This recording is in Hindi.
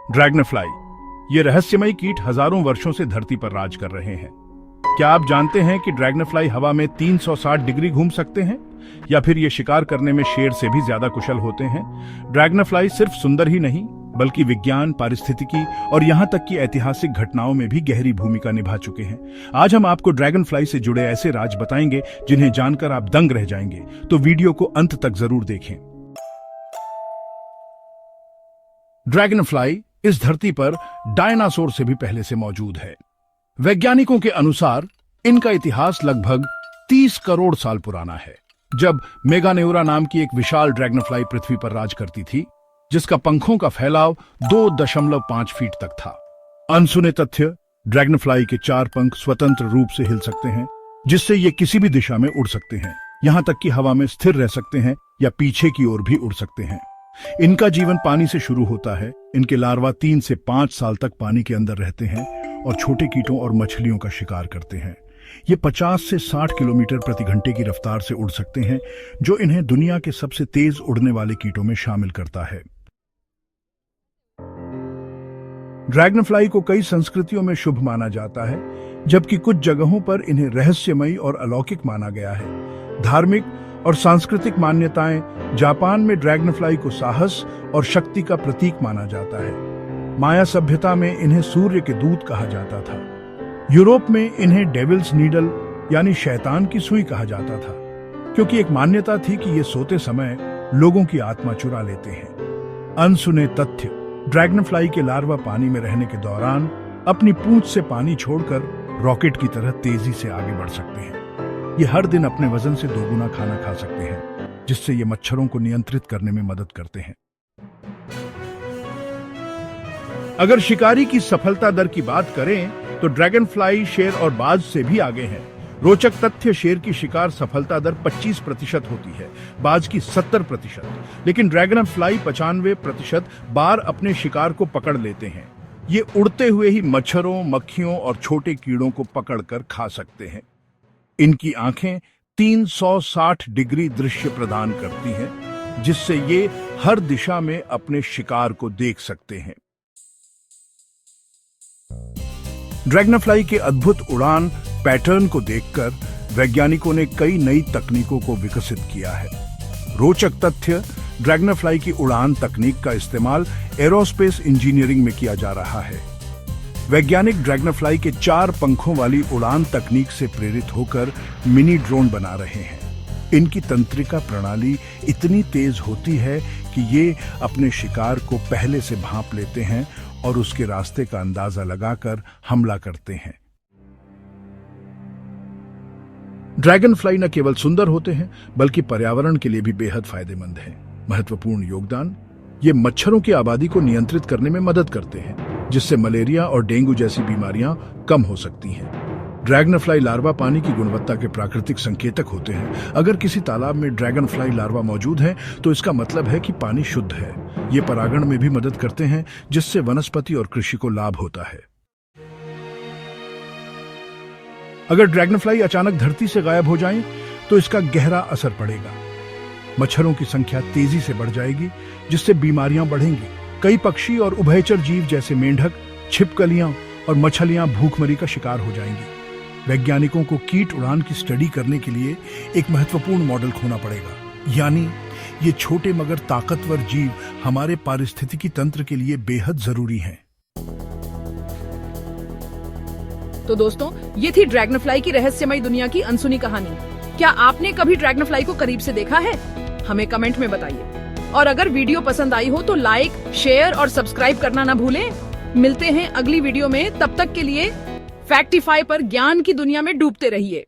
ड्रैगनफ्लाई, ये रहस्यमयी कीट हजारों वर्षों से धरती पर राज कर रहे हैं। क्या आप जानते हैं कि ड्रैगनफ्लाई हवा में 360 डिग्री घूम सकते हैं? या फिर ये शिकार करने में शेर से भी ज्यादा कुशल होते हैं? ड्रैगनफ्लाई सिर्फ सुंदर ही नहीं, बल्कि विज्ञान, पारिस्थितिकी और यहाँ तक कि ऐतिहासिक घटनाओं में भी गहरी भूमिका निभा चुके हैं। आज हम आपको ड्रैगनफ्लाई से जुड़े ऐसे राज बताएंगे जिन्हें जानकर आप दंग रह जाएंगे, तो वीडियो को अंत तक जरूर देखें। ड्रैगनफ्लाई इस धरती पर डायनासोर से भी पहले से मौजूद है। वैज्ञानिकों के अनुसार इनका इतिहास लगभग 30 करोड़ साल पुराना है, जब मेगानेउरा नाम की एक विशाल ड्रैगनफ्लाई पृथ्वी पर राज करती थी, जिसका पंखों का फैलाव 2.5 फीट तक था। अनसुने तथ्य: ड्रैगनफ्लाई के 4 पंख स्वतंत्र रूप से हिल सकते हैं, जिससे ये किसी भी दिशा में उड़ सकते हैं, यहां तक कि हवा में स्थिर रह सकते हैं या पीछे की ओर भी उड़ सकते हैं। इनका जीवन पानी से शुरू होता है। इनके लार्वा 3 से 5 साल तक पानी के अंदर रहते हैं और छोटे कीटों और मछलियों का शिकार करते हैं। ये 50 से 60 किलोमीटर प्रति घंटे की रफ्तार से उड़ सकते हैं, जो इन्हें दुनिया के सबसे तेज उड़ने वाले कीटों में शामिल करता है। ड्रैगनफ्लाई को कई संस्कृतियों में शुभ माना जाता है, जबकि कुछ जगहों पर इन्हें रहस्यमयी और अलौकिक माना गया है। धार्मिक और सांस्कृतिक मान्यताएं: जापान में ड्रैगनफ्लाई को साहस और शक्ति का प्रतीक माना जाता है। माया सभ्यता में इन्हें सूर्य के दूत कहा जाता था। यूरोप में इन्हें डेविल्स नीडल यानी शैतान की सुई कहा जाता था, क्योंकि एक मान्यता थी कि ये सोते समय लोगों की आत्मा चुरा लेते हैं। अनसुने तथ्य: ड्रैगनफ्लाई के लार्वा पानी में रहने के दौरान अपनी पूंछ से पानी छोड़कर रॉकेट की तरह तेजी से आगे बढ़ सकते हैं। ये हर दिन अपने वजन से 2 गुना खाना खा सकते हैं, जिससे ये मच्छरों को नियंत्रित करने में मदद करते हैं। अगर शिकारी की सफलता दर की बात करें तो ड्रैगनफ्लाई शेर और बाज से भी आगे हैं। रोचक तथ्य: शेर की शिकार सफलता दर 25% होती है, बाज की 70%, लेकिन ड्रैगनफ्लाई 95% बार अपने शिकार को पकड़ लेते हैं। ये उड़ते हुए ही मच्छरों, मक्खियों और छोटे कीड़ों को पकड़कर खा सकते हैं। इनकी आंखें 360 डिग्री दृश्य प्रदान करती हैं, जिससे ये हर दिशा में अपने शिकार को देख सकते हैं। ड्रैगनफ्लाई के अद्भुत उड़ान पैटर्न को देखकर वैज्ञानिकों ने कई नई तकनीकों को विकसित किया है। रोचक तथ्य: ड्रैगनफ्लाई की उड़ान तकनीक का इस्तेमाल एरोस्पेस इंजीनियरिंग में किया जा रहा है। वैज्ञानिक ड्रैगनफ्लाई के 4 पंखों वाली उड़ान तकनीक से प्रेरित होकर मिनी ड्रोन बना रहे हैं। इनकी तंत्रिका प्रणाली इतनी तेज होती है कि ये अपने शिकार को पहले से भांप लेते हैं और उसके रास्ते का अंदाजा लगाकर हमला करते हैं। ड्रैगनफ्लाई न केवल सुंदर होते हैं, बल्कि पर्यावरण के लिए भी बेहद फायदेमंद हैं। महत्वपूर्ण योगदान: ये मच्छरों की आबादी को नियंत्रित करने में मदद करते हैं, जिससे मलेरिया और डेंगू जैसी बीमारियां कम हो सकती हैं। ड्रैगनफ्लाई लार्वा पानी की गुणवत्ता के प्राकृतिक संकेतक होते हैं। अगर किसी तालाब में ड्रैगनफ्लाई लार्वा मौजूद है, तो इसका मतलब है कि पानी शुद्ध है। ये परागण में भी मदद करते हैं, जिससे वनस्पति और कृषि को लाभ होता है। अगर ड्रैगनफ्लाई अचानक धरती से गायब हो जाएं, तो इसका गहरा असर पड़ेगा। मच्छरों की संख्या तेजी से बढ़ जाएगी, जिससे बीमारियां बढ़ेंगी। कई पक्षी और उभयचर जीव जैसे मेंढक, छिपकलियां और मछलियां भूखमरी का शिकार हो जाएंगी। वैज्ञानिकों को कीट उड़ान की स्टडी करने के लिए एक महत्वपूर्ण मॉडल खोना पड़ेगा, यानी ये छोटे मगर ताकतवर जीव हमारे पारिस्थितिकी तंत्र के लिए बेहद जरूरी हैं। तो दोस्तों, ये थी ड्रैगनफ्लाई की रहस्यमयी दुनिया की अनसुनी कहानी। क्या आपने कभी ड्रैगनफ्लाई को करीब से देखा है? हमें कमेंट में बताइए। और अगर वीडियो पसंद आई हो तो लाइक, शेयर और सब्सक्राइब करना ना भूलें। मिलते हैं अगली वीडियो में, तब तक के लिए फैक्टिफाई पर ज्ञान की दुनिया में डूबते रहिए।